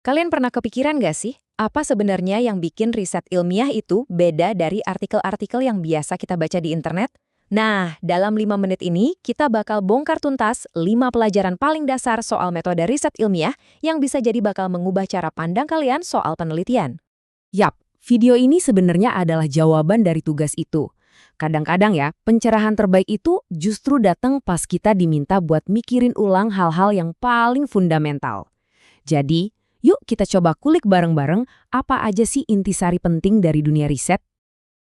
Kalian pernah kepikiran nggak sih, apa sebenarnya yang bikin riset ilmiah itu beda dari artikel-artikel yang biasa kita baca di internet? Nah, dalam 5 menit ini, kita bakal bongkar tuntas 5 pelajaran paling dasar soal metode riset ilmiah yang bisa jadi bakal mengubah cara pandang kalian soal penelitian. Yap, video ini sebenarnya adalah jawaban dari tugas itu. Kadang-kadang ya, pencerahan terbaik itu justru datang pas kita diminta buat mikirin ulang hal-hal yang paling fundamental. Jadi, yuk kita coba kulik bareng-bareng apa aja sih intisari penting dari dunia riset.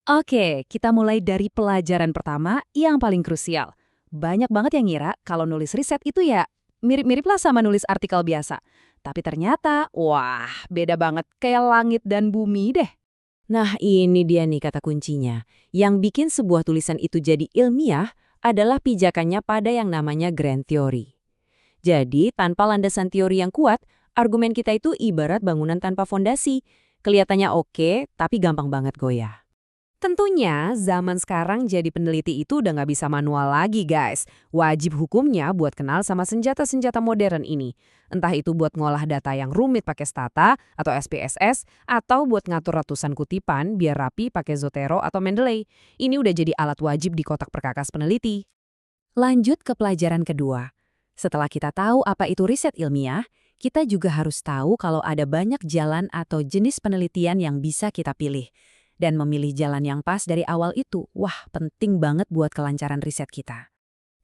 Oke, kita mulai dari pelajaran pertama yang paling krusial. Banyak banget yang ngira kalau nulis riset itu ya mirip-mirip lah sama nulis artikel biasa. Tapi ternyata, wah, beda banget kayak langit dan bumi deh. Nah, ini dia nih kata kuncinya. Yang bikin sebuah tulisan itu jadi ilmiah adalah pijakannya pada yang namanya grand theory. Jadi, tanpa landasan teori yang kuat, argumen kita itu ibarat bangunan tanpa fondasi. Kelihatannya oke, tapi gampang banget goyah. Tentunya, zaman sekarang jadi peneliti itu udah nggak bisa manual lagi, guys. Wajib hukumnya buat kenal sama senjata-senjata modern ini. Entah itu buat ngolah data yang rumit pakai Stata atau SPSS, atau buat ngatur ratusan kutipan biar rapi pakai Zotero atau Mendeley. Ini udah jadi alat wajib di kotak perkakas peneliti. Lanjut ke pelajaran kedua. Setelah kita tahu apa itu riset ilmiah, kita juga harus tahu kalau ada banyak jalan atau jenis penelitian yang bisa kita pilih. Dan memilih jalan yang pas dari awal itu, wah penting banget buat kelancaran riset kita.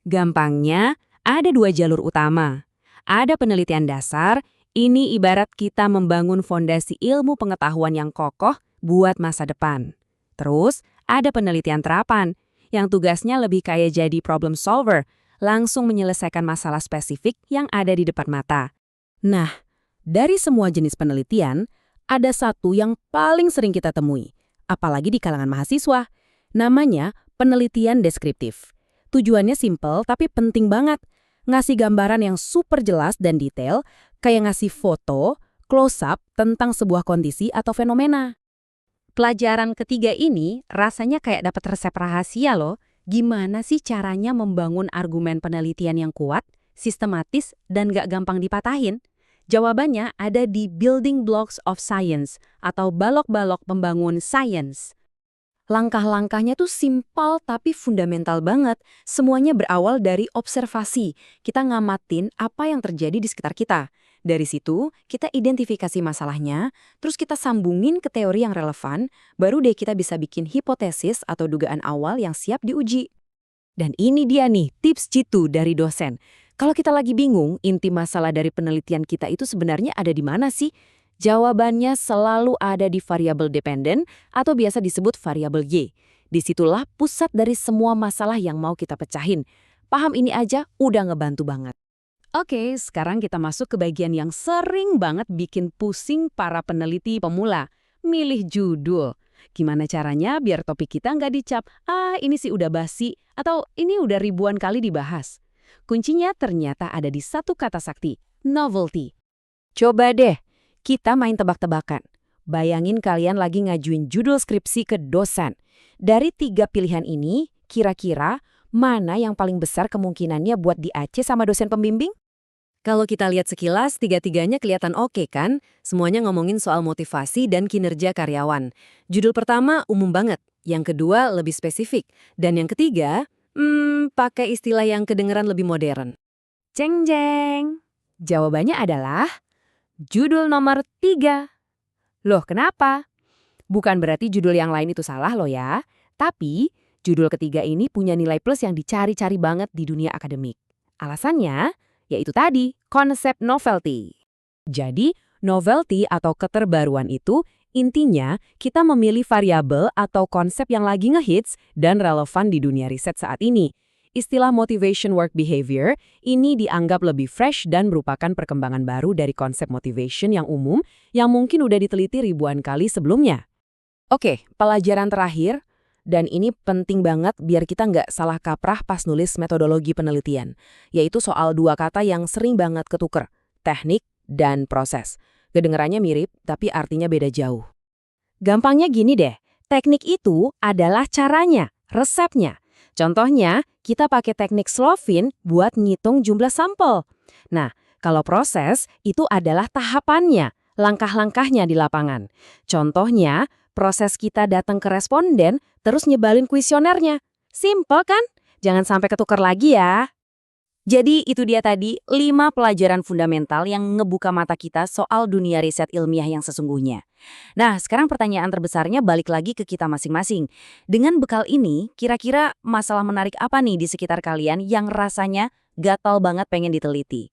Gampangnya, ada 2 jalur utama. Ada penelitian dasar, ini ibarat kita membangun fondasi ilmu pengetahuan yang kokoh buat masa depan. Terus, ada penelitian terapan, yang tugasnya lebih kayak jadi problem solver, langsung menyelesaikan masalah spesifik yang ada di depan mata. Nah, dari semua jenis penelitian, ada satu yang paling sering kita temui, apalagi di kalangan mahasiswa. Namanya penelitian deskriptif. Tujuannya simpel tapi penting banget. Ngasih gambaran yang super jelas dan detail, kayak ngasih foto, close-up tentang sebuah kondisi atau fenomena. Pelajaran ketiga ini rasanya kayak dapat resep rahasia loh. Gimana sih caranya membangun argumen penelitian yang kuat, sistematis, dan gak gampang dipatahin? Jawabannya ada di Building Blocks of Science atau balok-balok pembangun sains. Langkah-langkahnya tuh simpel tapi fundamental banget. Semuanya berawal dari observasi. Kita ngamatin apa yang terjadi di sekitar kita. Dari situ, kita identifikasi masalahnya, terus kita sambungin ke teori yang relevan, baru deh kita bisa bikin hipotesis atau dugaan awal yang siap diuji. Dan ini dia nih, tips jitu dari dosen. Kalau kita lagi bingung, inti masalah dari penelitian kita itu sebenarnya ada di mana sih? Jawabannya selalu ada di variabel dependen atau biasa disebut variabel Y. Disitulah pusat dari semua masalah yang mau kita pecahin. Paham ini aja udah ngebantu banget. Oke, sekarang kita masuk ke bagian yang sering banget bikin pusing para peneliti pemula. Milih judul. Gimana caranya biar topik kita nggak dicap, ini sih udah basi, atau ini udah ribuan kali dibahas. Kuncinya ternyata ada di satu kata sakti, novelty. Coba deh, kita main tebak-tebakan. Bayangin kalian lagi ngajuin judul skripsi ke dosen. Dari 3 pilihan ini, kira-kira mana yang paling besar kemungkinannya buat di-AC sama dosen pembimbing? Kalau kita lihat sekilas, 3-tiganya kelihatan oke kan? Semuanya ngomongin soal motivasi dan kinerja karyawan. Judul pertama umum banget, yang kedua lebih spesifik, dan yang ketiga, pakai istilah yang kedengeran lebih modern. Jeng-jeng. Jawabannya adalah judul nomor 3. Loh, kenapa? Bukan berarti judul yang lain itu salah loh ya. Tapi, judul ketiga ini punya nilai plus yang dicari-cari banget di dunia akademik. Alasannya, yaitu tadi, konsep novelty. Jadi, novelty atau keterbaruan itu intinya kita memilih variabel atau konsep yang lagi ngehits dan relevan di dunia riset saat ini. Istilah motivation work behavior ini dianggap lebih fresh dan merupakan perkembangan baru dari konsep motivation yang umum yang mungkin udah diteliti ribuan kali sebelumnya. Oke, pelajaran terakhir. Dan ini penting banget biar kita nggak salah kaprah pas nulis metodologi penelitian, yaitu soal 2 kata yang sering banget ketuker, teknik dan proses. Kedengarannya mirip, tapi artinya beda jauh. Gampangnya gini deh, teknik itu adalah caranya, resepnya. Contohnya, kita pakai teknik Slovin buat ngitung jumlah sampel. Nah, kalau proses, itu adalah tahapannya, langkah-langkahnya di lapangan. Contohnya, proses kita datang ke responden, terus nyebalin kuesionernya. Simple kan? Jangan sampai ketukar lagi ya. Jadi itu dia tadi 5 pelajaran fundamental yang ngebuka mata kita soal dunia riset ilmiah yang sesungguhnya. Nah, sekarang pertanyaan terbesarnya balik lagi ke kita masing-masing. Dengan bekal ini, kira-kira masalah menarik apa nih di sekitar kalian yang rasanya gatal banget pengen diteliti?